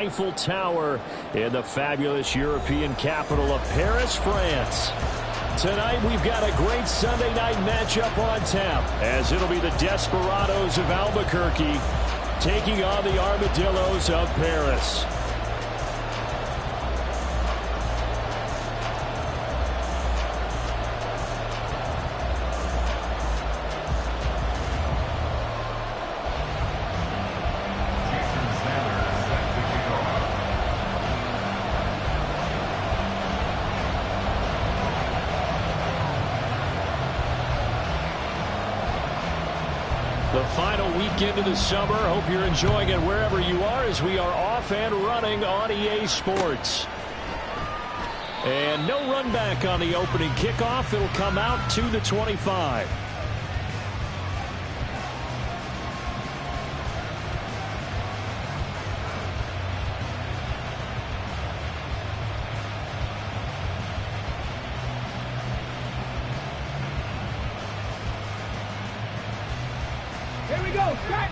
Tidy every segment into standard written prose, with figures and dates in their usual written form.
Eiffel Tower in the fabulous European capital of Paris, France. Tonight we've got a great Sunday night matchup on tap, as it'll be the Desperados of Albuquerque taking on the Armadillos of Paris. The final weekend of the summer. Hope you're enjoying it wherever you are, as we are off and running on EA Sports. And no run back on the opening kickoff. It'll come out to the 25. Here we go. Back.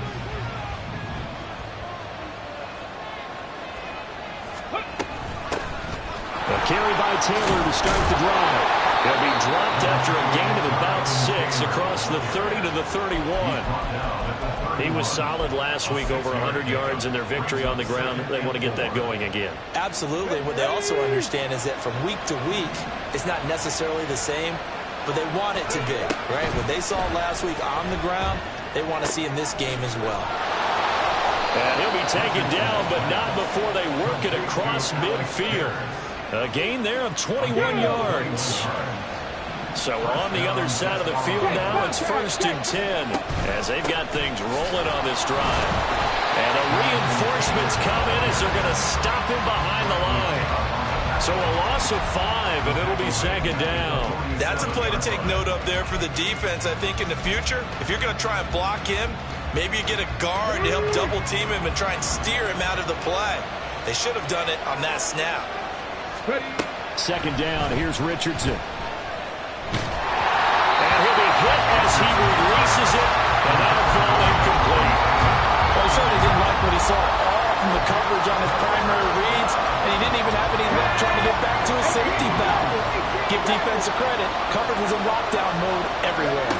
A carry by Taylor to start the drive. They'll be dropped after a gain of about 6 across the 30 to the 31. He was solid last week, over 100 yards in their victory on the ground. They want to get that going again. Absolutely. What they also understand is that from week to week, it's not necessarily the same, but they want it to be, right? What they saw last week on the ground, they want to see in this game as well. And he'll be taken down, but not before they work it across midfield. A gain there of 21 yards. So on the other side of the field now, it's 1st and 10, as they've got things rolling on this drive. And the reinforcements come in as they're going to stop him behind the line. So a loss of 5, and it'll be 2nd down. That's a play to take note of there for the defense, I think, in the future. If you're going to try and block him, maybe you get a guard to help double team him and try and steer him out of the play. They should have done it on that snap. 2nd down, here's Richardson. And he'll be hit as he releases it, and that'll fall incomplete. Well, he certainly didn't like what he saw all from the coverage on his primary reads, and he didn't even have any luck trying to get back to his safety valve. Give defense a credit. Coverage was in lockdown mode everywhere.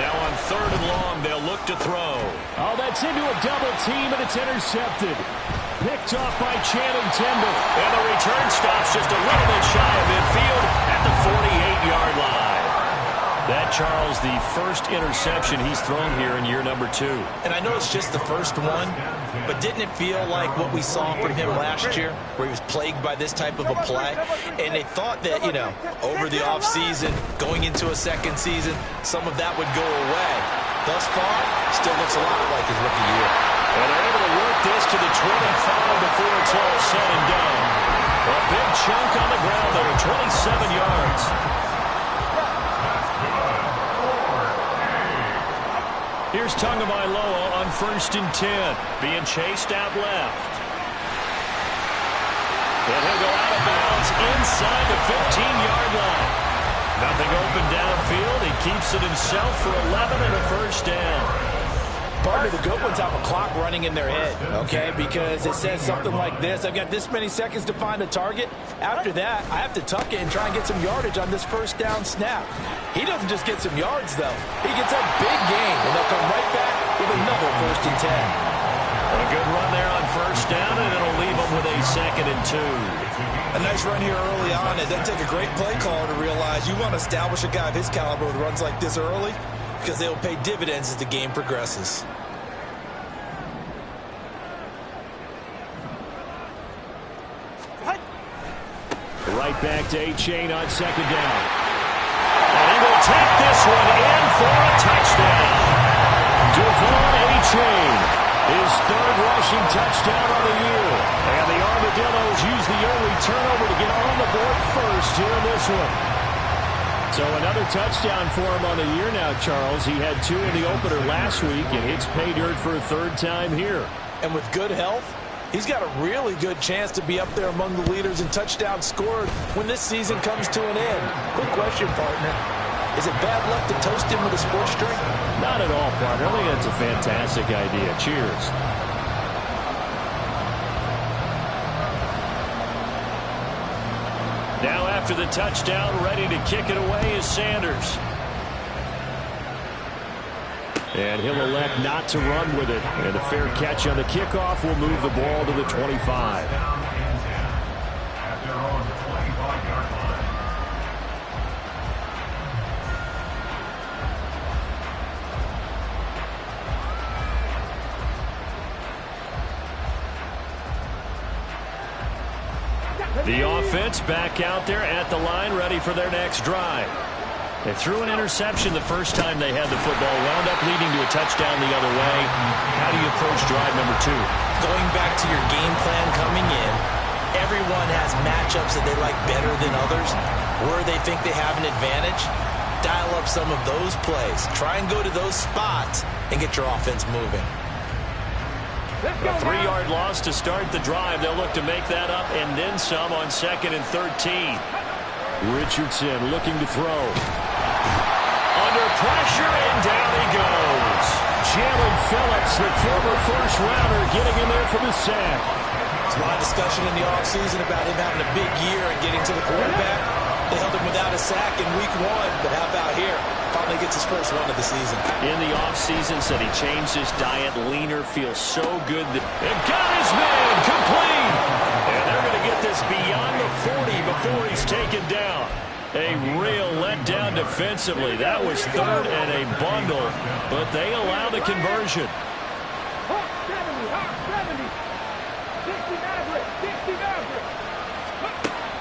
Now on 3rd and long, they'll look to throw. Oh, that's into a double team, and it's intercepted. Picked off by Channing Tindall. And the return stops just a little bit shy of midfield at the 48-yard line. That, Charles, the first interception he's thrown here in year number 2. And I know it's just the first one, but didn't it feel like what we saw from him last year, where he was plagued by this type of a play? And they thought that, over the offseason, going into a second season, some of that would go away. Thus far, still looks a lot like his rookie year. And they're able to work this to the 25 before it's all said and done. A big chunk on the ground there, 27 yards. Here's Tagovailoa on 1st and 10, being chased out left. And he'll go out of bounds inside the 15-yard line. Nothing open downfield. He keeps it himself for 11 and a 1st down. Partner, the good ones have a clock running in their head, okay? Because it says something like this: I've got this many seconds to find a target. After that, I have to tuck it and try and get some yardage on this 1st down snap. He doesn't just get some yards, though. He gets a big gain, and they'll come right back with another 1st and 10. A good run there on 1st down, and it'll leave them with a 2nd and 2. A nice run here early on. It doesn't take a great play caller to realize you want to establish a guy of his caliber with runs like this early, because they will pay dividends as the game progresses. Right back to A-Chain on 2nd down. And he will take this one in for a touchdown. Devon A-Chain, his 3rd rushing touchdown of the year. And the Armadillos use the early turnover to get on the board first here in this one. So another touchdown for him on the year now, Charles. He had 2 in the opener last week, and it's pay dirt for a 3rd time here. And with good health, he's got a really good chance to be up there among the leaders in touchdowns scored when this season comes to an end. Quick question, partner. Is it bad luck to toast him with a sports drink? Not at all, partner. I think that's a fantastic idea. Cheers. after the touchdown, ready to kick it away is Sanders. And he'll elect not to run with it. And a fair catch on the kickoff will move the ball to the 25. The offense back out there at the line, ready for their next drive. They threw an interception the first time they had the football, wound up leading to a touchdown the other way. How do you approach drive number 2? Going back to your game plan coming in, everyone has matchups that they like better than others, where they think they have an advantage. Dial up some of those plays. Try and go to those spots and get your offense moving. A 3-yard loss to start the drive. They'll look to make that up and then some on 2nd and 13. Richardson looking to throw. Under pressure, and down he goes. Jalen Phillips, the former first-rounder, getting in there for the sack. There's a lot of discussion in the offseason about him having a big year and getting to the quarterback. They held him without a sack in week 1, but how about here? Finally gets his first one of the season. In the offseason, said he changed his diet. Leaner, feels so good. And got his man complete. And they're going to get this beyond the 40 before he's taken down. A real letdown defensively. That was 3rd and a bundle, but they allow the conversion.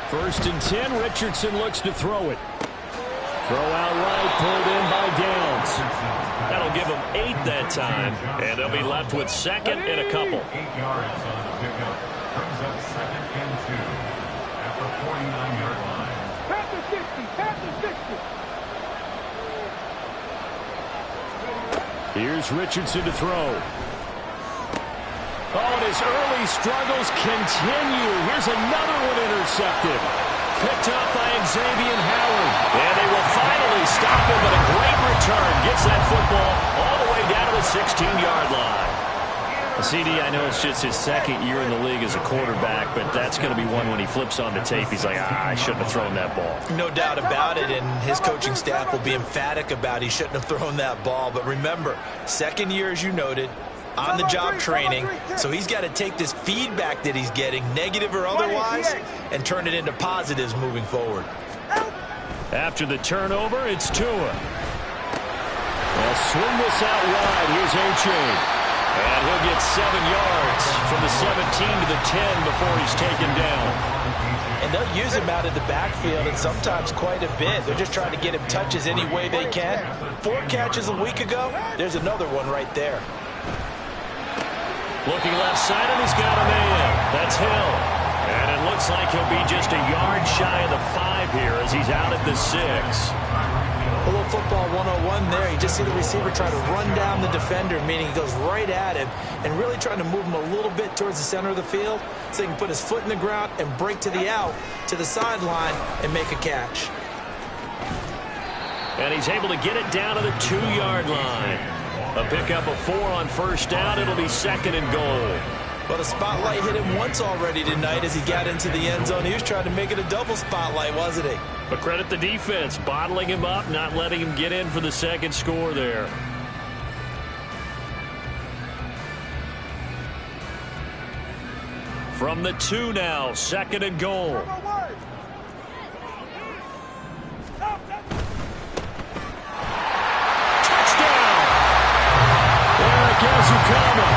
1st and 10, Richardson looks to throw it. Throw out right, pulled in by Downs. That'll give them 8 that time, and they'll be left with 2nd and a couple. 8 yards on the pickup. Brings up 2nd and 2 at the 49-yard line. Panther 60, Panther 60. Here's Richardson to throw. Oh, and his early struggles continue. Here's another one intercepted. Picked up by Xavier Howard. And they will finally stop him, but a great return. Gets that football all the way down to the 16-yard line. CD, I know it's just his 2nd year in the league as a quarterback, but that's going to be one when he flips on the tape. He's like, I shouldn't have thrown that ball. No doubt about it, and his coaching staff will be emphatic about he shouldn't have thrown that ball. But remember, 2nd year, as you noted, on-the-job training, so he's got to take this feedback that he's getting, negative or otherwise, and turn it into positives moving forward. After the turnover, it's Tua. They'll swing this out wide. Here's A-Chain. And he'll get 7 yards from the 17 to the 10 before he's taken down. And they'll use him out of the backfield, and sometimes quite a bit. They're just trying to get him touches any way they can. 4 catches a week ago, there's another one right there. Looking left side, and he's got a man. That's Hill. And it looks like he'll be just a yard shy of the 5 here as he's out at the 6. A little football 101 there. You just see the receiver try to run down the defender, meaning he goes right at him and really trying to move him a little bit towards the center of the field so he can put his foot in the ground and break to the out, to the sideline, and make a catch. And he's able to get it down to the 2-yard line. A pickup of 4 on 1st down. It'll be 2nd and goal. Well, the spotlight hit him once already tonight as he got into the end zone. He was trying to make it a double spotlight, wasn't he? But credit the defense, bottling him up, not letting him get in for the 2nd score there. From the 2 now, 2nd and goal. Touchdown! Eric Ezukama.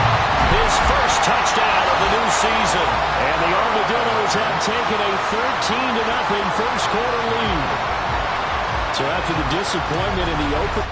His first touchdown of the new season. And the Armadillos have taken a 13-0 first quarter lead. So after the disappointment in the open...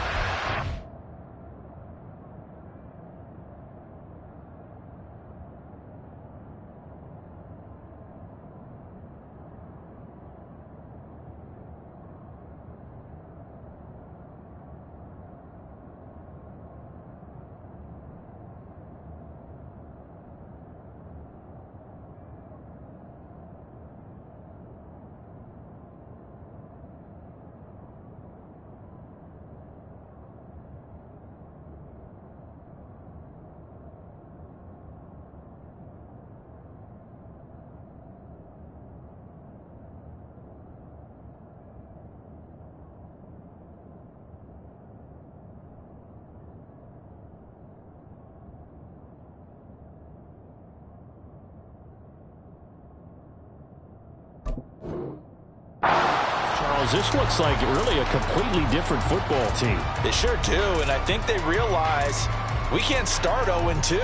Charles, this looks like really a completely different football team. They sure do, and I think they realize we can't start 0-2,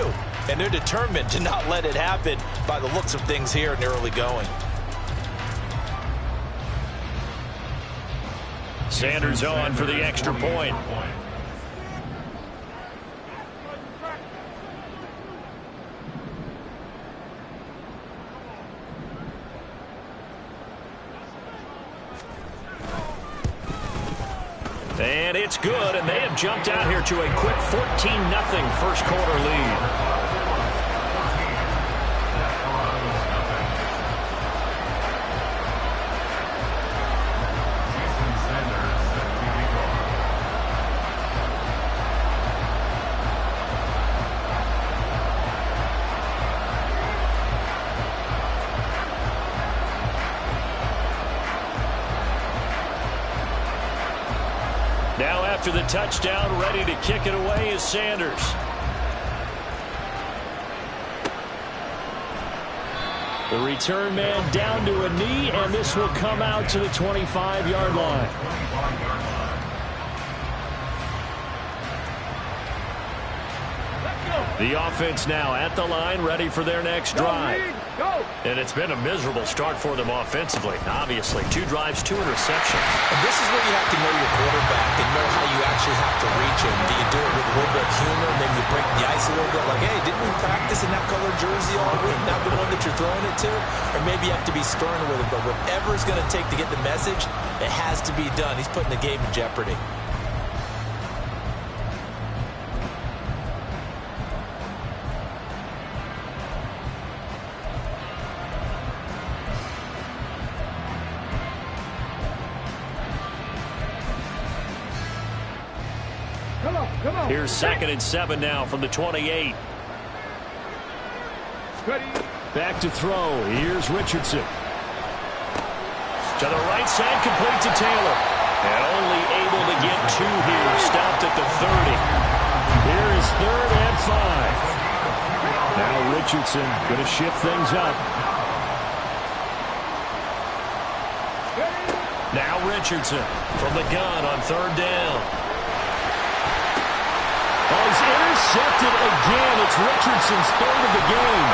and they're determined to not let it happen by the looks of things here in the early going. Sanders on for the extra point. And it's good, and they have jumped out here to a quick 14-0 first quarter lead. Now after the touchdown, ready to kick it away is Sanders. The return man down to a knee, and this will come out to the 25-yard line. The offense now at the line, ready for their next drive. And it's been a miserable start for them offensively, obviously. 2 drives, 2 interceptions. And this is where you have to know your quarterback and know how you actually have to reach him. Do you do it with a little bit of humor? Maybe you break the ice a little bit, like, hey, didn't we practice in that color jersey all week, not the one that you're throwing it to? Or maybe you have to be stern with him. But whatever it's going to take to get the message, it has to be done. He's putting the game in jeopardy. Here's 2nd and 7 now from the 28. Back to throw. Here's Richardson. To the right side, complete to Taylor. And only able to get 2 here. Stopped at the 30. Here is 3rd and 5. Now Richardson going to shift things up. Now Richardson from the gun on 3rd down. He's intercepted again. It's Richardson's 3rd of the game.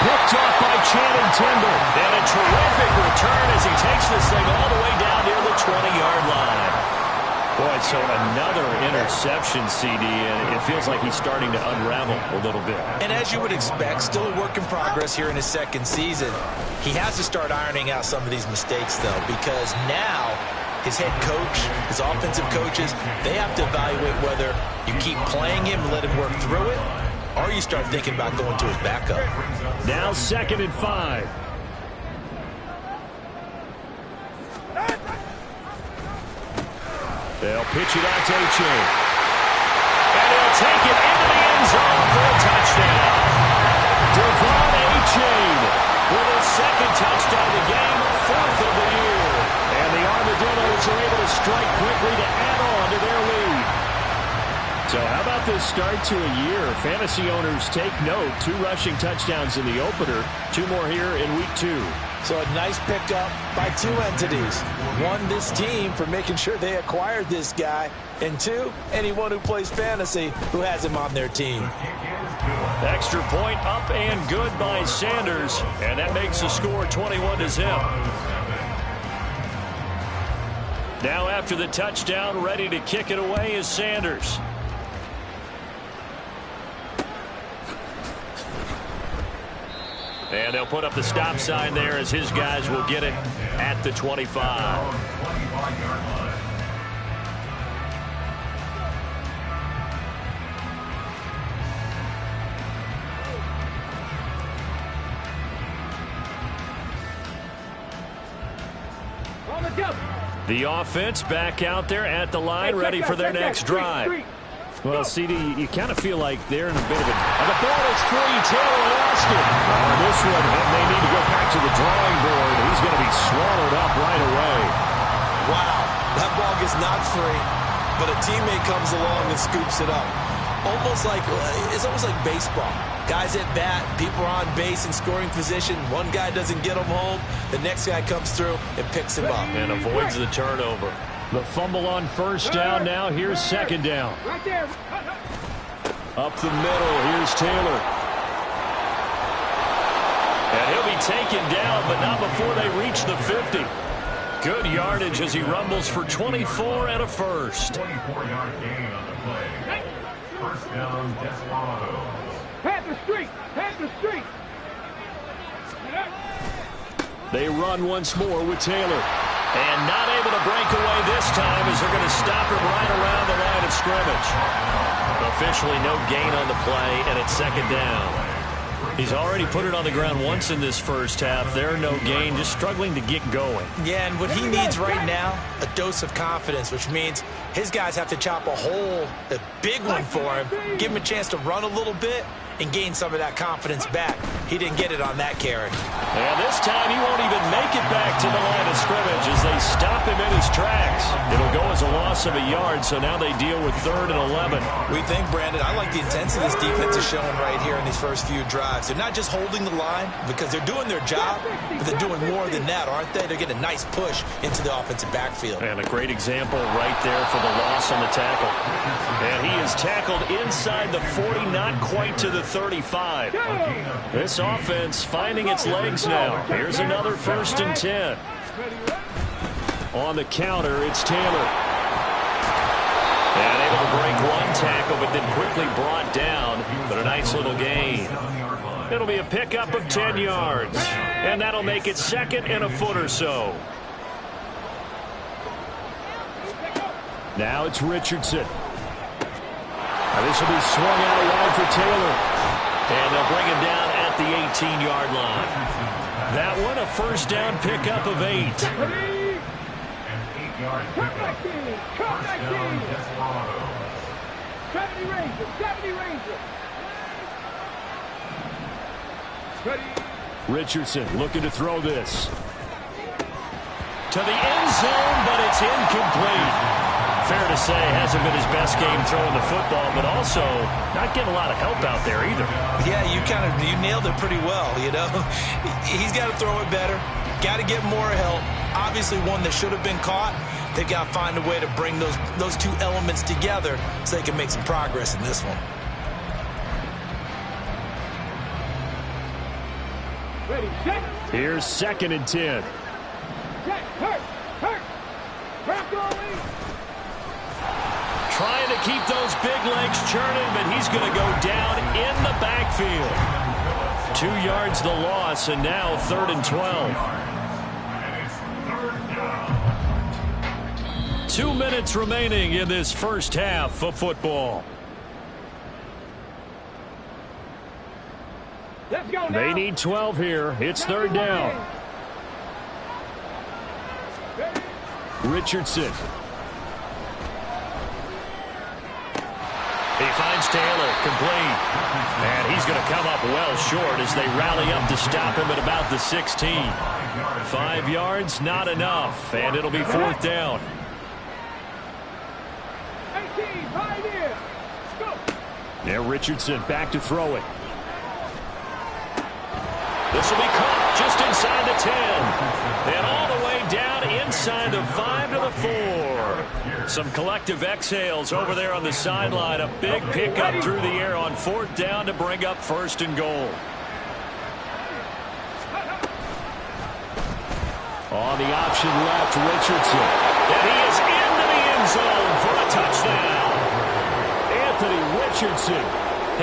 Picked off by Channing Tindall. And a terrific return as he takes this thing all the way down near the 20-yard line. Boy, so another interception, CD, and it feels like he's starting to unravel a little bit. And as you would expect, still a work in progress here in his 2nd season. He has to start ironing out some of these mistakes, though, because now his head coach, his offensive coaches, they have to evaluate whether you keep playing him and let him work through it, or you start thinking about going to his backup. Now 2nd and 5. They'll pitch it out to A-Chain. And he'll take it into the end zone for a touchdown. Devon A-Chain with his 2nd touchdown of the game, 4th of the year. And the Armadillos are able to strike quickly to add on to their lead. So how about this start to a year? Fantasy owners take note. 2 rushing touchdowns in the opener. 2 more here in week 2. So a nice pickup by 2 entities. 1, this team for making sure they acquired this guy. And 2, anyone who plays fantasy who has him on their team. Extra point up and good by Sanders. And that makes the score 21-0. Now after the touchdown, ready to kick it away is Sanders. And they'll put up the stop sign there as his guys will get it at the 25. The offense back out there at the line, ready for their next drive. Well, CD, you kind of feel like they're in a bit of a... And the ball is free. Taylor lost it. This one, they need to go back to the drawing board. He's going to be swallowed up right away. Wow, that ball gets knocked free, but a teammate comes along and scoops it up. almost like baseball. Guys at bat, people are on base in scoring position. One guy doesn't get him home. The next guy comes through and picks him up. And avoids the turnover. The fumble on first down. Now here's second down. Right there. Up the middle. Here's Taylor. And he'll be taken down, but not before they reach the 50. Good yardage as he rumbles for 24 and a first. 24-yard gain on the play. First down, Desperados. Panther Street. Panther Street. They run once more with Taylor. And not able to break away this time as they're going to stop him right around the line of scrimmage. Officially no gain on the play, and it's second down. He's already put it on the ground once in this first half. There, no gain, just struggling to get going. Yeah, and what he needs right now, a dose of confidence, which means his guys have to chop a hole, a big one for him, give him a chance to run a little bit and gain some of that confidence back. He didn't get it on that carry. And this time he won't even make it back to the line of scrimmage as they stop him in his tracks. It'll go as a loss of a yard, so now they deal with 3rd and 11. We think, Brandon, I like the intensity this defense is showing right here in these first few drives. They're not just holding the line because they're doing their job, but they're doing more than that, aren't they? They're getting a nice push into the offensive backfield. And a great example right there for the loss on the tackle. And he is tackled inside the 40, not quite to the 35. This offense finding its legs now. Here's another 1st and 10. On the counter, it's Taylor. And able to break one tackle, but then quickly brought down. But a nice little gain. It'll be a pickup of 10 yards. And that'll make it 2nd and a foot or so. Now it's Richardson. Now this will be swung out wide for Taylor. And they'll bring him down at the 18-yard line. That one, a first down pickup of 8. An 8-yard pickup. First down, Desperados. 70 Rangers. 70 Rangers. Richardson looking to throw this. To the end zone, but it's incomplete. Fair to say, hasn't been his best game throwing the football, but also not getting a lot of help out there either. Yeah, you nailed it pretty well, you know. He's got to throw it better, got to get more help. Obviously one that should have been caught. They've got to find a way to bring those two elements together so they can make some progress in this one. Ready, set. Here's 2nd and 10. Set. Hurt. Crack all in. Trying to keep those big legs churning, but he's going to go down in the backfield. 2 yards the loss, and now 3rd and 12. And it's 3rd down. 2 minutes remaining in this first half of football. Let's go now. They need 12 here. It's 3rd down. Richardson. He finds Taylor, complete. And he's going to come up well short as they rally up to stop him at about the 16. 5 yards, not enough. And it'll be 4th down. 18, right here. Go. Now Richardson back to throw it. This will be caught just inside the 10. And all the way down inside the 5 to the 4. Some collective exhales over there on the sideline. A big pickup through the air on 4th down to bring up 1st and goal. On the option left, Richardson. And he is into the end zone for a touchdown. Anthony Richardson,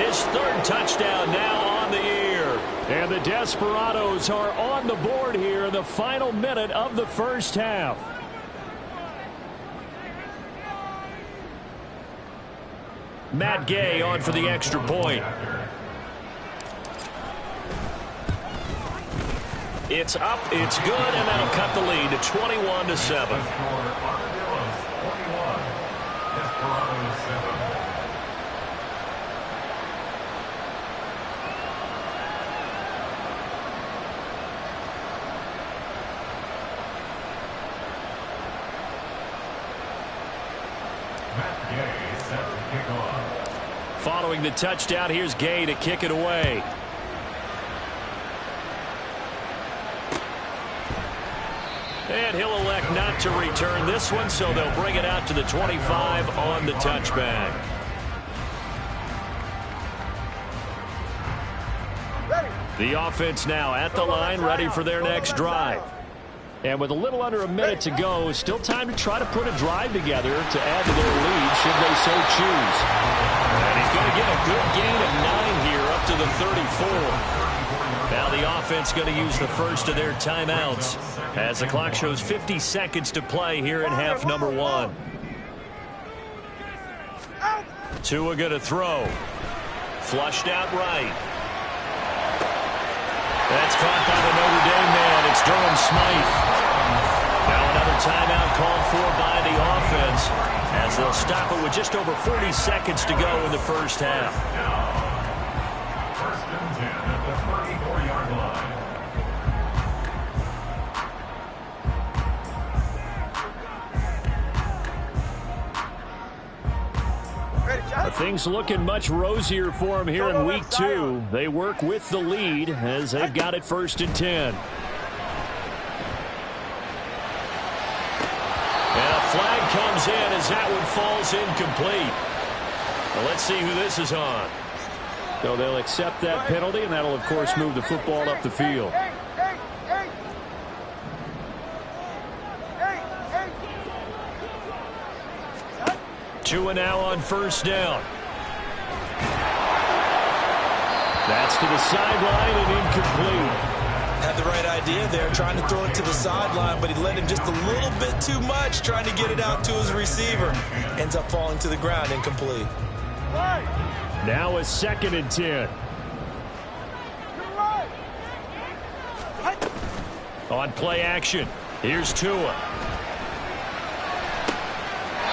his 3rd touchdown now on the year. And the Desperados are on the board here in the final minute of the first half. Matt Gay on for the extra point. It's up, it's good, and that'll cut the lead to 21-7. Following the touchdown, here's Gay to kick it away. And he'll elect not to return this one, so they'll bring it out to the 25 on the touchback. The offense now at the line, ready for their next drive. And with a little under a minute to go, still time to try to put a drive together to add to their lead should they so choose. And he's going to get a good gain of 9 here up to the 34. Now the offense going to use the first of their timeouts as the clock shows 50 seconds to play here in half number 1. Tua going to throw. Flushed out right. That's caught by the Notre Dame man. It's Durham Smythe. Now another timeout called for by the offense as they'll stop it with just over 40 seconds to go in the first half. First and 10 at the 34-yard line. Things looking much rosier for them here in week 2. They work with the lead as they've got it first and 10. And a flag comes in as that one falls incomplete. Well, let's see who this is on. So they'll accept that penalty, and that'll, of course, move the football up the field. Tua now on first down. That's to the sideline and incomplete. Had the right idea there, trying to throw it to the sideline, but he let him just a little bit too much, trying to get it out to his receiver. Ends up falling to the ground, incomplete. Now a second and 10. On play action, here's Tua.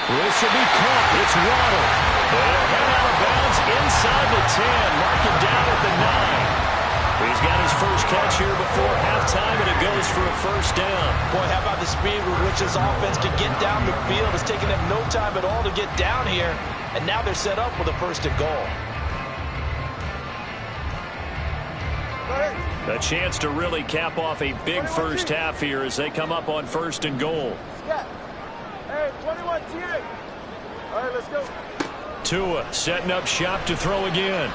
This will be caught. It's Waddle. They'll head out of bounds inside the 10. Mark him down at the 9. He's got his first catch here before halftime, and it goes for a first down. Boy, how about the speed with which this offense can get down the field? It's taken them no time at all to get down here, and now they're set up with a first and goal. A chance to really cap off a big first half here as they come up on first and goal. Hey, 21 T8. All right, let's go. Tua setting up shop to throw again.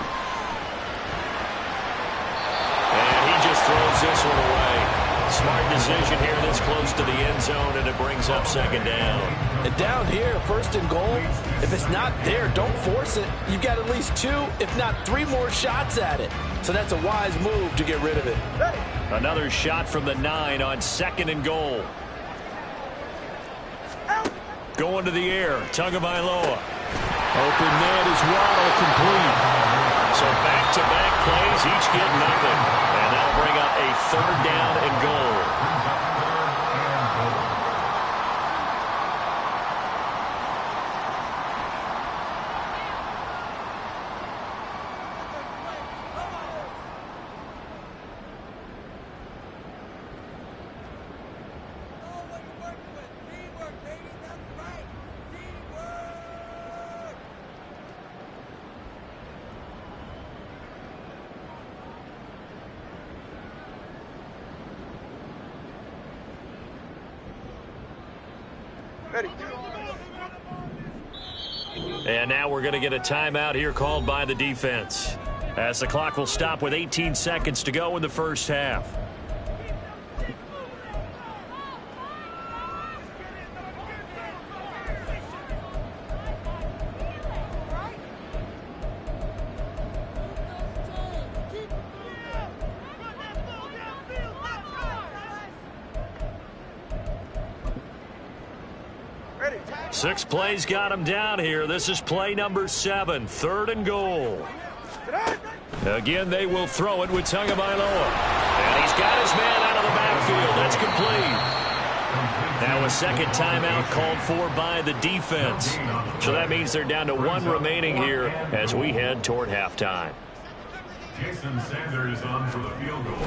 And he just throws this one away. Smart decision here this close to the end zone, and it brings up second down. And down here, first and goal, if it's not there, don't force it. You've got at least 2, if not 3 more shots at it. So that's a wise move to get rid of it. Another shot from the 9 on second and goal. Going to the air, Tagovailoa. Open man is Waddle, complete. So back-to-back plays, each get nothing. And that'll bring up a third down and goal. And now we're going to get a timeout here called by the defense, as the clock will stop with 18 seconds to go in the first half. Six plays got him down here. This is play number 7, third and goal. Again, they will throw it with Tagovailoa. And he's got his man out of the backfield. That's complete. Now a second timeout called for by the defense. So that means they're down to 1 remaining here as we head toward halftime. Jason Sanders on for the field goal.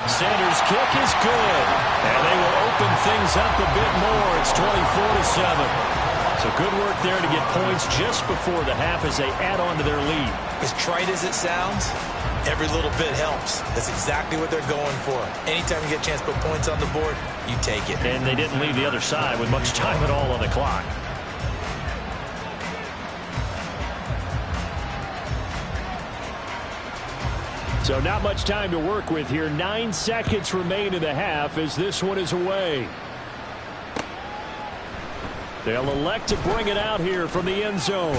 Sanders' kick is good, and they will open things up a bit more. It's 24-7. So good work there to get points just before the half as they add on to their lead. As trite as it sounds, every little bit helps. That's exactly what they're going for. Anytime you get a chance to put points on the board, you take it. And they didn't leave the other side with much time at all on the clock. So not much time to work with here. 9 seconds remain in the half as this one is away. They'll elect to bring it out here from the end zone.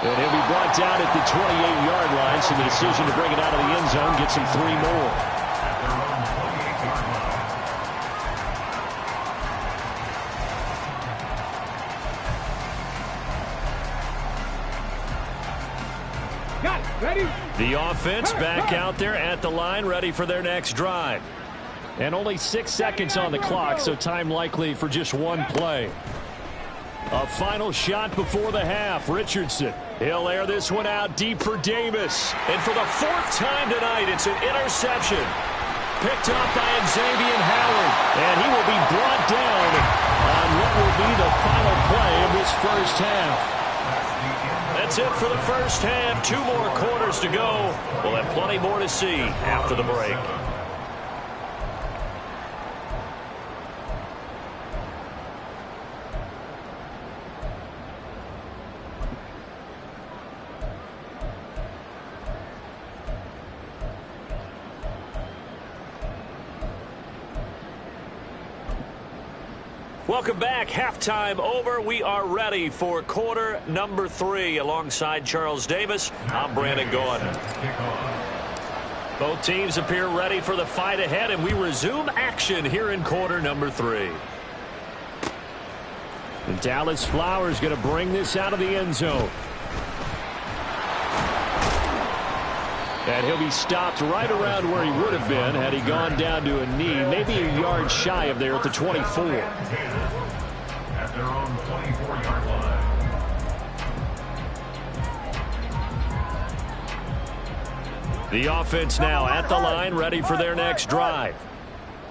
And he'll be brought down at the 28-yard line, so the decision to bring it out of the end zone gets him 3 more. Got it. Ready? The offense back out there at the line, ready for their next drive. And only 6 seconds on the clock, so time likely for just one play. A final shot before the half. Richardson. He'll air this one out deep for Davis. And for the 4th time tonight, it's an interception. Picked up by Xavier Howard. And he will be brought down on what will be the final play of this first half. That's it for the first half. 2 more quarters to go. We'll have plenty more to see after the break. Welcome back. Halftime over. We are ready for quarter number 3. Alongside Charles Davis, I'm Brandon Gaudin. Both teams appear ready for the fight ahead, and we resume action here in quarter number 3. And Dallas Flowers going to bring this out of the end zone. And he'll be stopped right around where he would have been had he gone down to a knee, maybe a yard shy of there at the 24. At their own 24-yard line. The offense now at the line, ready for their next drive.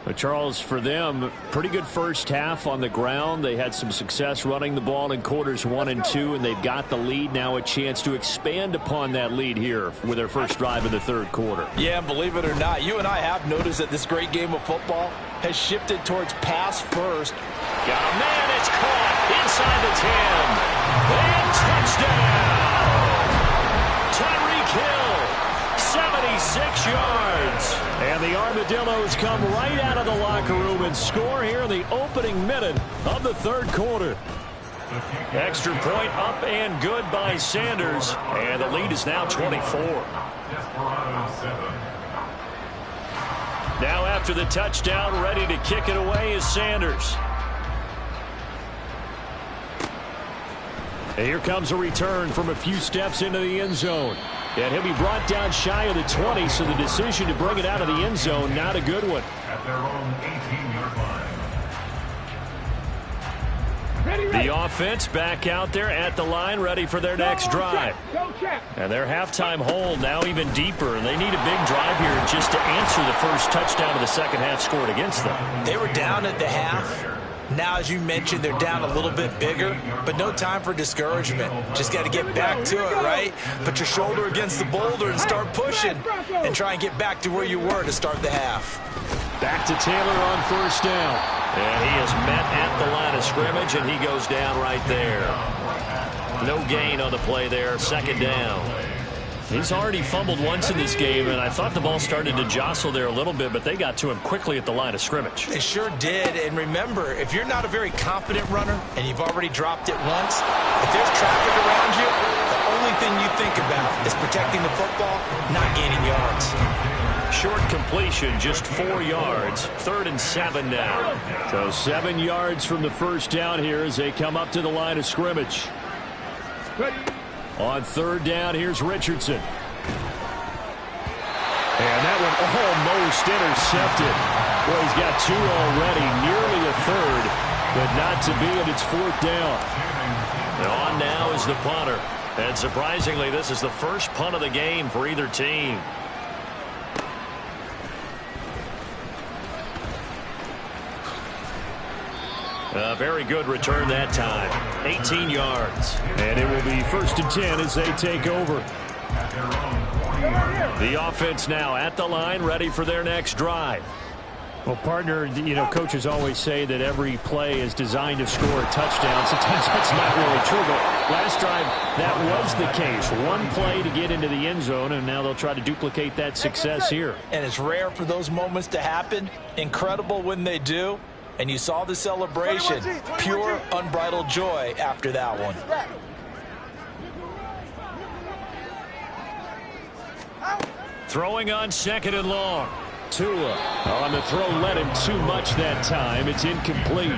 But Charles, for them, pretty good first half on the ground. They had some success running the ball in quarters 1 and 2, and they've got the lead. Now a chance to expand upon that lead here with their first drive in the 3rd quarter. Yeah, believe it or not, you and I have noticed that this great game of football has shifted towards pass first. Got a man, it's caught inside the 10. And touchdown! Tyreek Hill, 76 yards. And the Armadillos come right out of the locker room and score here in the opening minute of the 3rd quarter. Extra point up and good by Sanders. And the lead is now 24. Now after the touchdown, ready to kick it away is Sanders. And here comes a return from a few steps into the end zone. And he'll be brought down shy of the 20, so the decision to bring it out of the end zone, not a good one. At their own 18-yard line. The offense back out there at the line, ready for their next drive. And their halftime hold now even deeper, and they need a big drive here just to answer the first touchdown of the second half scored against them. They were down at the half. Now, as you mentioned, they're down a little bit bigger, but no time for discouragement. Just got to get back to it, right? Put your shoulder against the boulder and start pushing and try and get back to where you were to start the half. Back to Taylor on first down. And he is met at the line of scrimmage, and he goes down right there. No gain on the play there, 2nd down. He's already fumbled once in this game, and I thought the ball started to jostle there a little bit, but they got to him quickly at the line of scrimmage. They sure did, and remember, if you're not a very confident runner and you've already dropped it once, if there's traffic around you, the only thing you think about is protecting the football, not gaining yards. Short completion, just 4 yards. 3rd and 7 now. So 7 yards from the first down here as they come up to the line of scrimmage. On 3rd down, here's Richardson. And that one almost intercepted. Well, he's got 2 already, nearly a 3rd, but not to be, and it's 4th down. And on now is the punter. And surprisingly, this is the first punt of the game for either team. A very good return that time. 18 yards. And it will be 1st and 10 as they take over. The offense now at the line, ready for their next drive. Well, partner, you know, coaches always say that every play is designed to score a touchdown. Sometimes that's not really true, but last drive, that was the case. One play to get into the end zone, and now they'll try to duplicate that success here. And it's rare for those moments to happen. Incredible when they do. And you saw the celebration. Pure, unbridled joy after that one. Throwing on 2nd and long. Tua on the throw, led him too much that time. It's incomplete.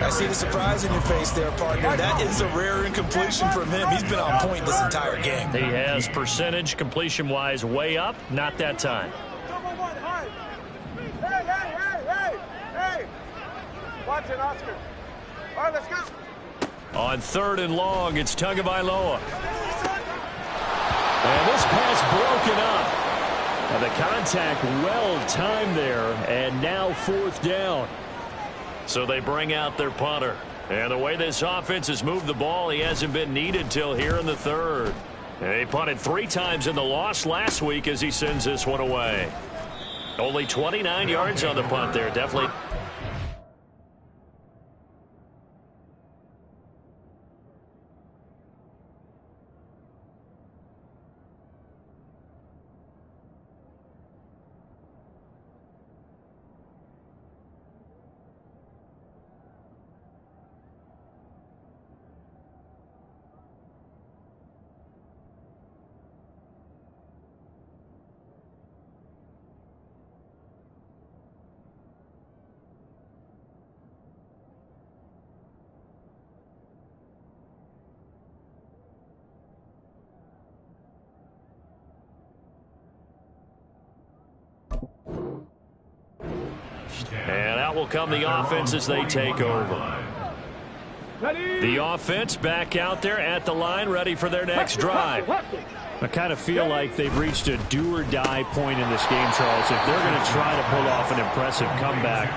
I see the surprise in your face there, partner. That is a rare incompletion from him. He's been on point this entire game. He has percentage completion-wise way up. Not that time. Hey! Watch it, Oscar. All right, let's go. On 3rd and long, it's Tagovailoa. And this pass broken up. And the contact well-timed there, and now 4th down. So they bring out their punter. And the way this offense has moved the ball, he hasn't been needed till here in the 3rd. And he punted 3 times in the loss last week as he sends this one away. Only 29 yards on the punt there. Definitely. And out will come the offense as they take over. The offense back out there at the line, ready for their next drive. I kind of feel like they've reached a do-or-die point in this game, Charles. If they're going to try to pull off an impressive comeback,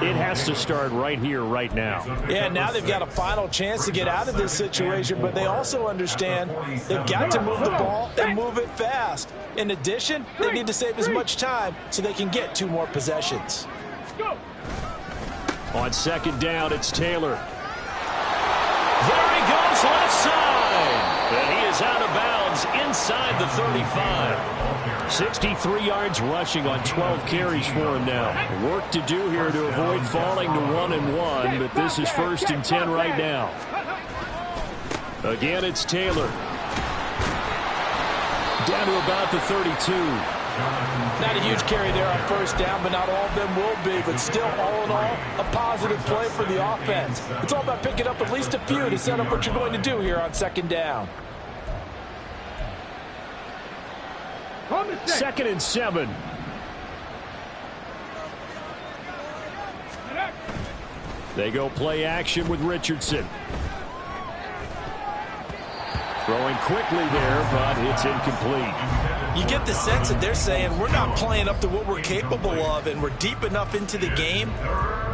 it has to start right here, right now. Yeah, now they've got a final chance to get out of this situation, but they also understand they've got to move the ball and move it fast. In addition, they need to save as much time so they can get 2 more possessions. On 2nd down, it's Taylor. There he goes, left side. And he is out of bounds inside the 35. 63 yards rushing on 12 carries for him now. Work to do here to avoid falling to 1-1, but this is 1st and 10 right now. Again, it's Taylor. Down to about the 32. Not a huge carry there on 1st down, but not all of them will be. But still, all in all, a positive play for the offense. It's all about picking up at least a few to set up what you're going to do here on 2nd down. 2nd and 7. They go play action with Richardson. Throwing quickly there, but it's incomplete. You get the sense that they're saying we're not playing up to what we're capable of, and we're deep enough into the game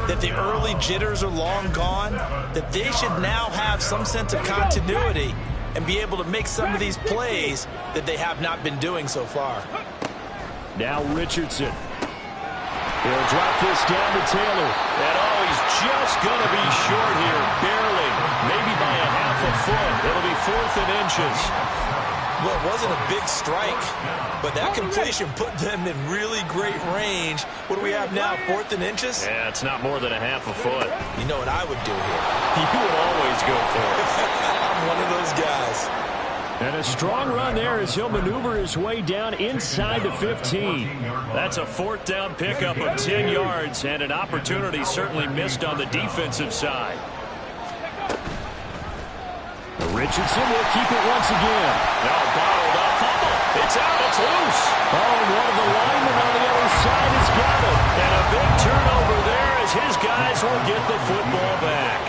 that the early jitters are long gone, that they should now have some sense of continuity and be able to make some of these plays that they have not been doing so far. Now Richardson. He'll drop this down to Taylor. And oh, he's just going to be short here, barely. Maybe by a half a foot. It'll be 4th and inches. Well, it wasn't a big strike, but that completion put them in really great range. What do we have now, 4th and inches? Yeah, it's not more than a half a foot. You know what I would do here? You would always go for it. I'm one of those guys. And a strong run there as he'll maneuver his way down inside the 15. That's a 4th down pickup of 10 yards and an opportunity certainly missed on the defensive side. Richardson will keep it once again. Now bottled up. Fumble. It's out. It's loose. Oh, and one of the linemen on the other side has got it. And a big turnover there as his guys will get the football back.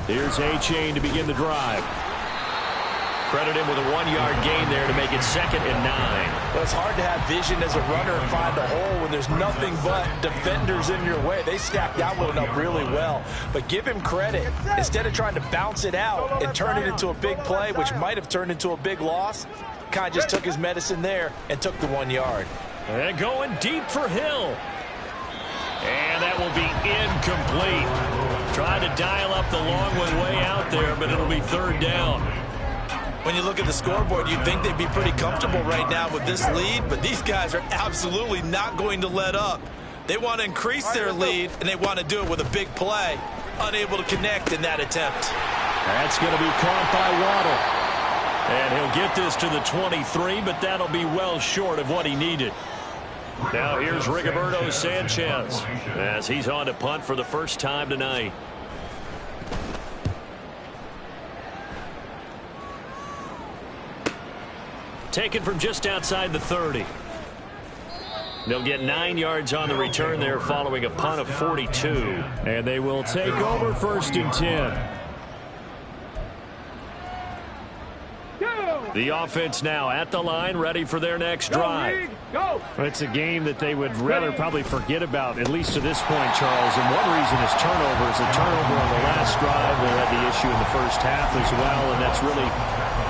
Here's Achane to begin the drive. Credit him with a 1-yard gain there to make it 2nd and 9. Well, it's hard to have vision as a runner and find a hole when there's nothing but defenders in your way. They stacked that one up really well. But give him credit. Instead of trying to bounce it out and turn it into a big play, which might have turned into a big loss, kind of just took his medicine there and took the 1 yard. And going deep for Hill. And that will be incomplete. Trying to dial up the long one way out there, but it'll be 3rd down. When you look at the scoreboard, you'd think they'd be pretty comfortable right now with this lead, but these guys are absolutely not going to let up. They want to increase their lead, and they want to do it with a big play. Unable to connect in that attempt. That's going to be caught by Waddle. And he'll get this to the 23, but that'll be well short of what he needed. Now here's Rigoberto Sanchez as he's on to punt for the first time tonight. Taken from just outside the 30. They'll get 9 yards on the return there following a punt of 42. And they will take over 1st and 10. The offense now at the line, ready for their next drive. It's a game that they would rather probably forget about, at least to this point, Charles. And one reason is turnovers. A turnover on the last drive. They had the issue in the first half as well, and that's really,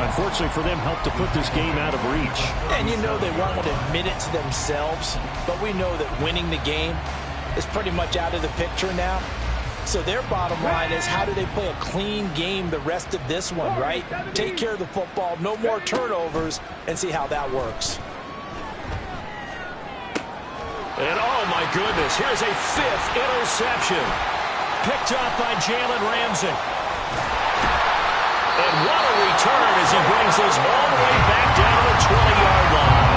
unfortunately for them, helped to put this game out of reach. And you know they won't admit it to themselves, but we know that winning the game is pretty much out of the picture now. So their bottom line is, how do they play a clean game the rest of this one, right? Take care of the football, no more turnovers, and see how that works. And oh my goodness, here's a 5th interception. Picked up by Jalen Ramsey. And what a return as he brings this all the way back down to the 20-yard line.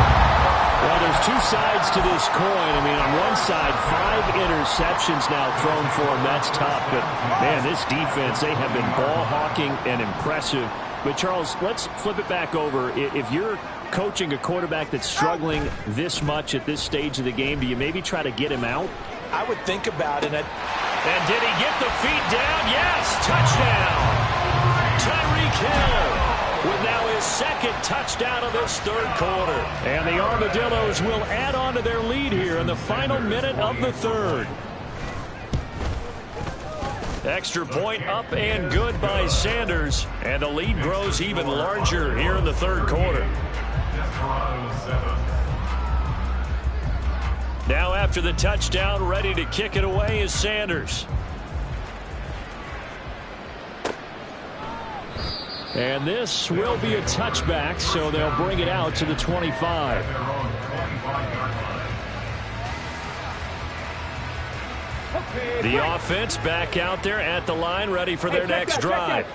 Well, there's 2 sides to this coin. I mean, on one side, 5 interceptions now thrown for him. That's tough. But, man, this defense, they have been ball hawking and impressive. But, Charles, let's flip it back over. If you're coaching a quarterback that's struggling this much at this stage of the game, do you maybe try to get him out? I would think about it. And did he get the feet down? Yes, touchdown. Tyreek Hill with now his 2nd touchdown of this 3rd quarter. And the Armadillos will add on to their lead here in the final minute of the 3rd. Extra point up and good by Sanders. And the lead grows even larger here in the 3rd quarter. Now after the touchdown, ready to kick it away is Sanders. And this will be a touchback, so they'll bring it out to the 25. The offense back out there at the line, ready for their next drive.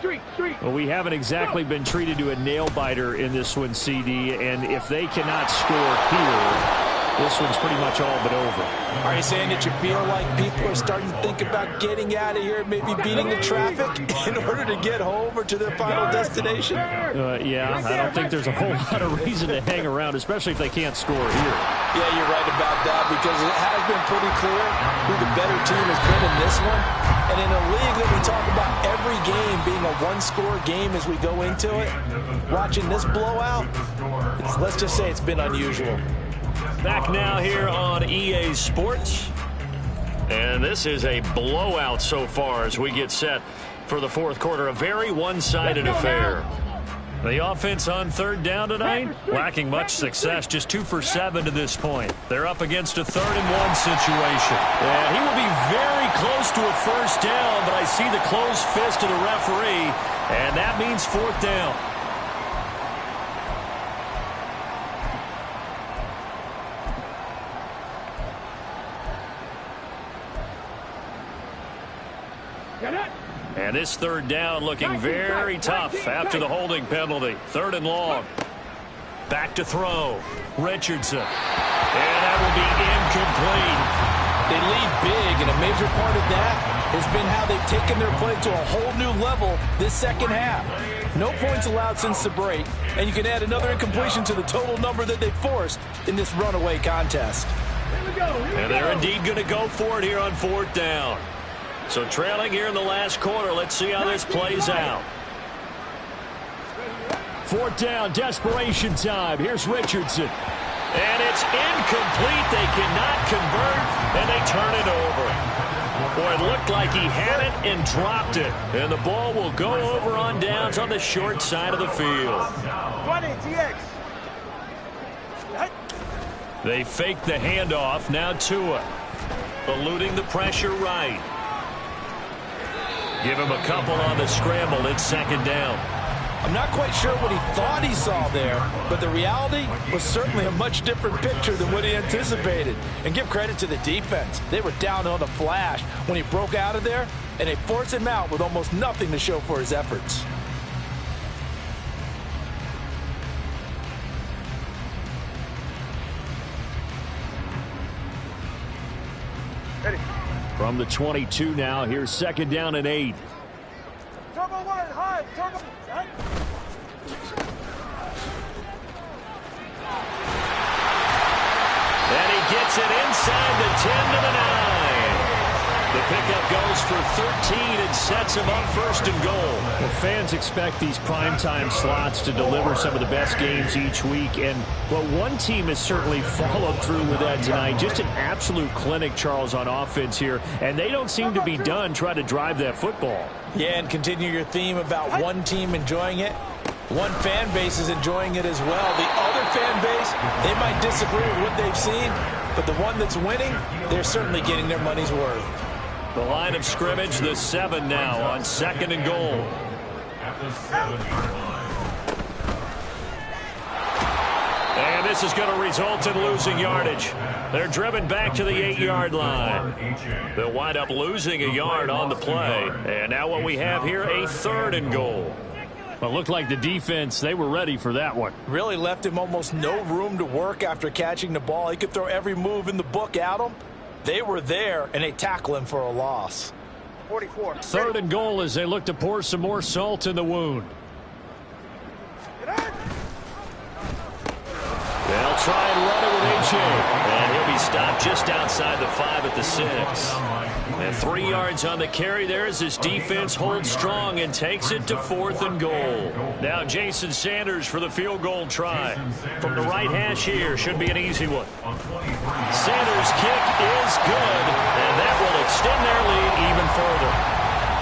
Well, we haven't exactly been treated to a nail-biter in this one, CD, and if they cannot score here, this one's pretty much all but over. Are you saying that you feel like people are starting to think about getting out of here, maybe beating the traffic in order to get home or to their final destination? Yeah, I don't think there's a whole lot of reason to hang around, especially if they can't score here. Yeah, you're right about that, because it has been pretty clear who the better team has been in this one. And in a league that we talk about every game being a one-score game as we go into it, watching this blowout, let's just say it's been unusual. Back now here on EA Sports. And this is a blowout so far as we get set for the 4th quarter. A very one-sided affair. The offense on 3rd down tonight, lacking much success, just 2 for 7 to this point. They're up against a 3rd and 1 situation. And he will be very close to a 1st down, but I see the closed fist of the referee, and that means 4th down. And this 3rd down looking very tough after the holding penalty. 3rd and long. Back to throw. Richardson. And that will be incomplete. They lead big, and a major part of that has been how they've taken their play to a whole new level this 2nd half. No points allowed since the break, and you can add another incompletion to the total number that they forced in this runaway contest. And they're indeed going to go for it here on 4th down. So trailing here in the last quarter, let's see how this plays out. 4th down, desperation time. Here's Richardson. And it's incomplete. They cannot convert, and they turn it over. Boy, it looked like he had it and dropped it. And the ball will go over on downs on the short side of the field. 20, TX. They fake the handoff. Now Tua. Eluding the pressure right. Give him a couple on the scramble. It's 2nd down. I'm not quite sure what he thought he saw there, but the reality was certainly a much different picture than what he anticipated. And give credit to the defense. They were down on the flash when he broke out of there, and they forced him out with almost nothing to show for his efforts. Ready. From the 22 now, here's 2nd down and 8. Turbo 1, high. Turbo. And he gets it inside the 10 to the 9. The pickup goes for 13 and sets him up 1st and goal. Well, fans expect these primetime slots to deliver some of the best games each week. And, well, one team has certainly followed through with that tonight. Just an absolute clinic, Charles, on offense here. And they don't seem to be done trying to drive that football. Yeah, and continue your theme about one team enjoying it. One fan base is enjoying it as well. The other fan base, they might disagree with what they've seen, but the one that's winning, they're certainly getting their money's worth. The line of scrimmage, the 7 now on 2nd and goal. At the 7-yard line. And this is going to result in losing yardage. They're driven back to the 8-yard line. They'll wind up losing a yard on the play. And now what we have here, a 3rd and goal. Well, it looked like the defense, they were ready for that one. Really left him almost no room to work after catching the ball. He could throw every move in the book at him. They were there, and they tackle him for a loss. 44. 3rd and goal as they look to pour some more salt in the wound. They'll try and run it with A.J. And he'll be stopped just outside the 5 at the 6. And 3 yards on the carry there as his defense holds strong and takes it to 4th and goal. Now Jason Sanders for the field goal try. From the right hash here, should be an easy one. Sanders' kick is good, and that will extend their lead even further.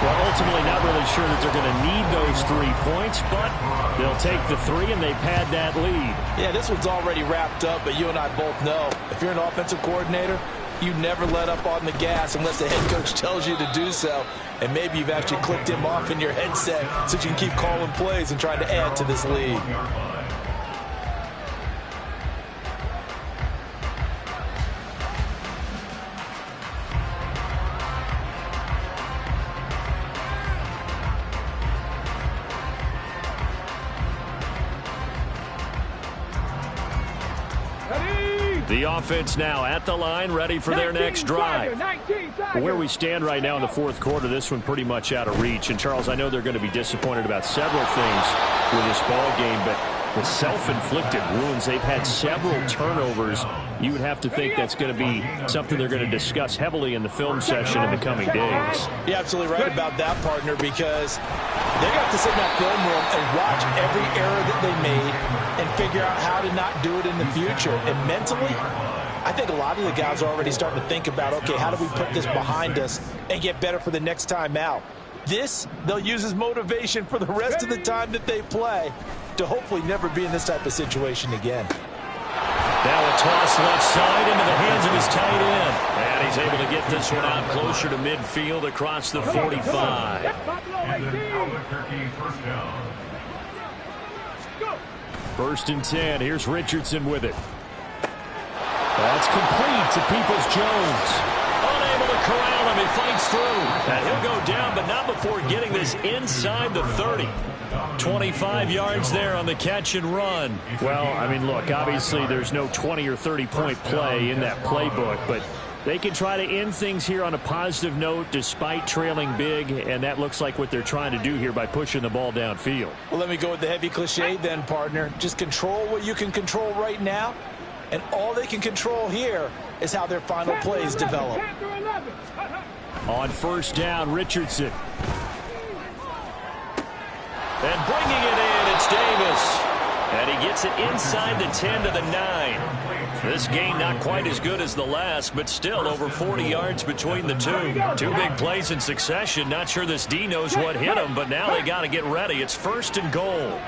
Well, ultimately not really sure that they're going to need those 3 points, but they'll take the 3 and they pad that lead. Yeah, this one's already wrapped up, but you and I both know if you're an offensive coordinator, you never let up on the gas unless the head coach tells you to do so. And maybe you've actually clicked him off in your headset so you can keep calling plays and trying to add to this lead. The offense now at the line, ready for their next drive. Where we stand right now in the 4th quarter, this one pretty much out of reach. And, Charles, I know they're going to be disappointed about several things with this ball game, but the self-inflicted wounds, they've had several turnovers. You would have to think that's going to be something they're going to discuss heavily in the film session in the coming days. You're absolutely right about that, partner, because they're going to have to sit in that film room and watch every error that they made and figure out how to not do it in the future. And mentally, I think a lot of the guys are already starting to think about, okay, how do we put this behind us and get better for the next time out? This, they'll use as motivation for the rest of the time that they play to hopefully never be in this type of situation again. Now a toss left side into the hands of his tight end. And he's able to get this one out closer to midfield across the 45. Albuquerque, 1st down. 1st and 10. Here's Richardson with it. That's complete to Peoples-Jones. Unable to corral him. He fights through. And he'll go down, but not before getting this inside the 30. 25 yards there on the catch and run. Well, I mean, look, obviously there's no 20 or 30-point play in that playbook, but they can try to end things here on a positive note despite trailing big, and that looks like what they're trying to do here by pushing the ball downfield. Well, let me go with the heavy cliche then, partner. Just control what you can control right now, and all they can control here is how their final plays develop. On 1st down, Richardson. And bringing it in, it's It's Davis. And he gets it inside the 10 to the 9. This game not quite as good as the last, but still over 40 yards between the two. Two big plays in succession. Not sure this D knows what hit him, but now they got to get ready. It's 1st and goal.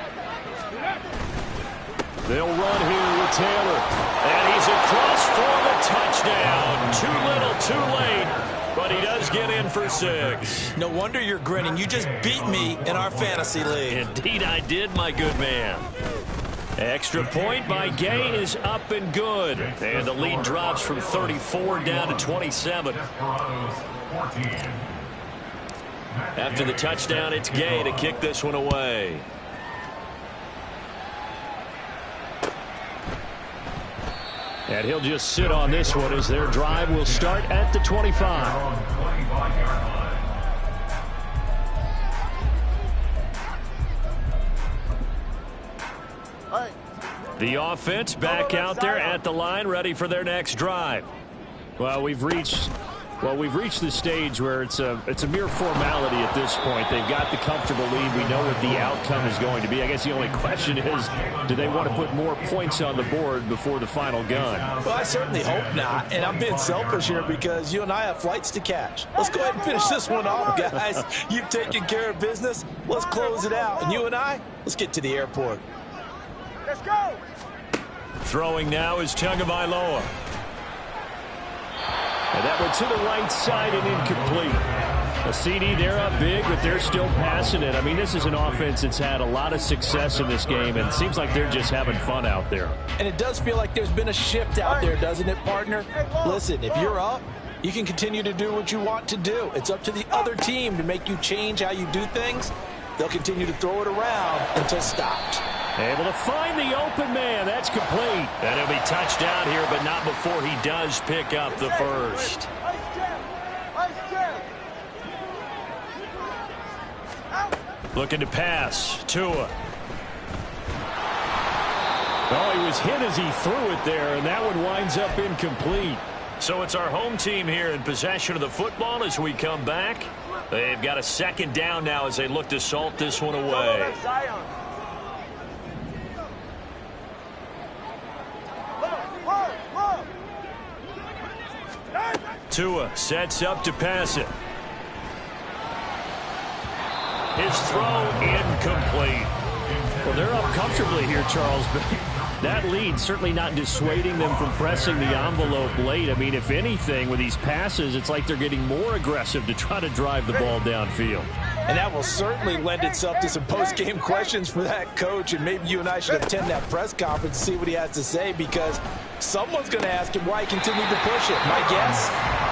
They'll run here with Taylor. And he's across for the touchdown. Too little, too late. But he does get in for 6. No wonder you're grinning. You just beat me in our fantasy league. Indeed I did, my good man. Extra point by Gay is up and good. And the lead drops from 34 down to 27. After the touchdown, it's Gay to kick this one away. And he'll just sit on this one as their drive will start at the 25. The offense back out there at the line, ready for their next drive. Well, we've reached the stage where it's a mere formality at this point. They've got the comfortable lead. We know what the outcome is going to be. I guess the only question is, do they want to put more points on the board before the final gun? Well, I certainly hope not. And I'm being selfish here because you and I have flights to catch. Let's go ahead and finish this one off, guys. You've taken care of business. Let's close it out. And you and I, let's get to the airport. Let's go. Throwing now is Tagovailoa. And that went to the right side and incomplete. A CD, they're up big, but they're still passing it. I mean, this is an offense that's had a lot of success in this game, and it seems like they're just having fun out there. And it does feel like there's been a shift out there, doesn't it, partner? Listen, if you're up, you can continue to do what you want to do. It's up to the other team to make you change how you do things. They'll continue to throw it around until stopped. Able to find the open man. That's complete. And he'll be touched down here, but not before he does pick up the first. Looking to pass. Tua. Oh, he was hit as he threw it there, and that one winds up incomplete. So it's our home team here in possession of the football as we come back. They've got a 2nd down now as they look to salt this one away. Tua sets up to pass it. His throw incomplete. Well, they're up comfortably here, Charles, but that lead certainly not dissuading them from pressing the envelope late. I mean, if anything, with these passes, it's like they're getting more aggressive to try to drive the ball downfield. And that will certainly lend itself to some post-game questions for that coach, and maybe you and I should attend that press conference to see what he has to say, because someone's going to ask him why he continued to push it. My guess,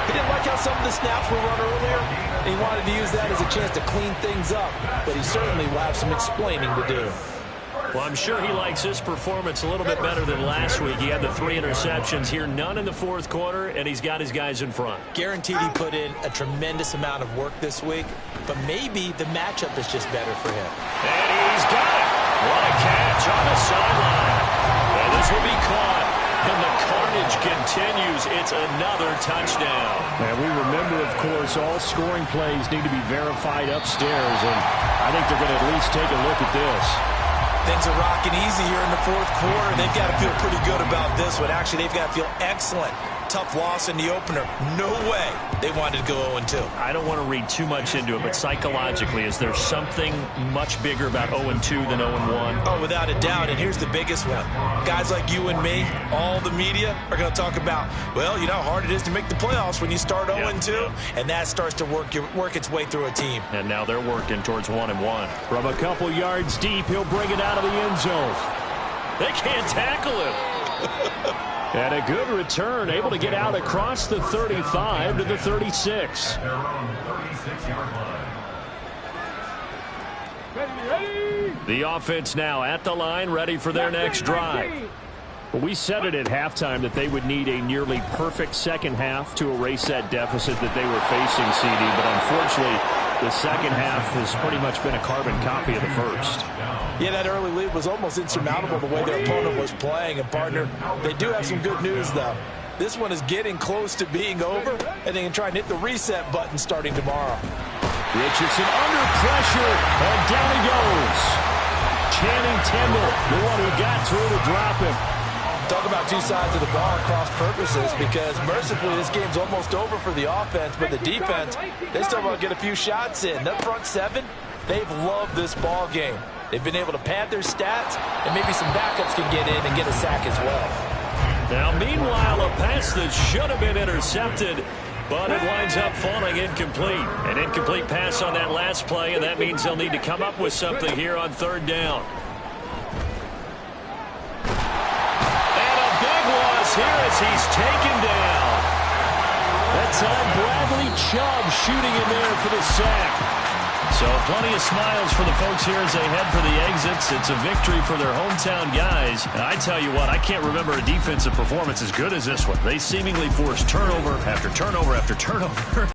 he didn't like how some of the snaps were run earlier, and he wanted to use that as a chance to clean things up, but he certainly will have some explaining to do. Well, I'm sure he likes his performance a little bit better than last week. He had the 3 interceptions here, none in the 4th quarter, and he's got his guys in front. Guaranteed he put in a tremendous amount of work this week, but maybe the matchup is just better for him. And he's got it. What a catch on the sideline. And this will be caught, and the carnage continues. It's another touchdown. And we remember, of course, all scoring plays need to be verified upstairs, and I think they're going to at least take a look at this. Things are rocking easy here in the 4th quarter. They've got to feel pretty good about this one. Actually, they've got to feel excellent. Tough loss in the opener. No way they wanted to go 0-2. I don't want to read too much into it, but psychologically, is there something much bigger about 0-2 than 0-1? Oh, without a doubt, and here's the biggest one. Guys like you and me, all the media, are going to talk about, well, you know how hard it is to make the playoffs when you start 0-2, and that starts to work its way through a team. And now they're working towards 1-1. From a couple yards deep, he'll bring it out of the end zone. They can't tackle him. And a good return, able to get out across the 35 to the 36. The offense now at the line, ready for their next drive. We said it at halftime that they would need a nearly perfect second half to erase that deficit that they were facing, CD. But unfortunately, the second half has pretty much been a carbon copy of the first. Yeah, that early lead was almost insurmountable the way their opponent was playing. And, partner, they do have some good news, though. This one is getting close to being over, and they can try and hit the reset button starting tomorrow. Richardson under pressure, and down he goes. Channing Tindall, the one who got through to drop him. Talk about two sides of the ball at cross purposes, because mercifully this game's almost over for the offense, but the defense, they still want to get a few shots in. That front seven, they've loved this ball game. They've been able to pad their stats, and maybe some backups can get in and get a sack as well. Now, meanwhile, a pass that should have been intercepted, but it winds up falling incomplete. An incomplete pass on that last play, and that means they'll need to come up with something here on third down. Here as he's taken down. That's Bradley Chubb shooting in there for the sack. So plenty of smiles for the folks here as they head for the exits. It's a victory for their hometown guys. And I tell you what, I can't remember a defensive performance as good as this one. They seemingly forced turnover after turnover after turnover.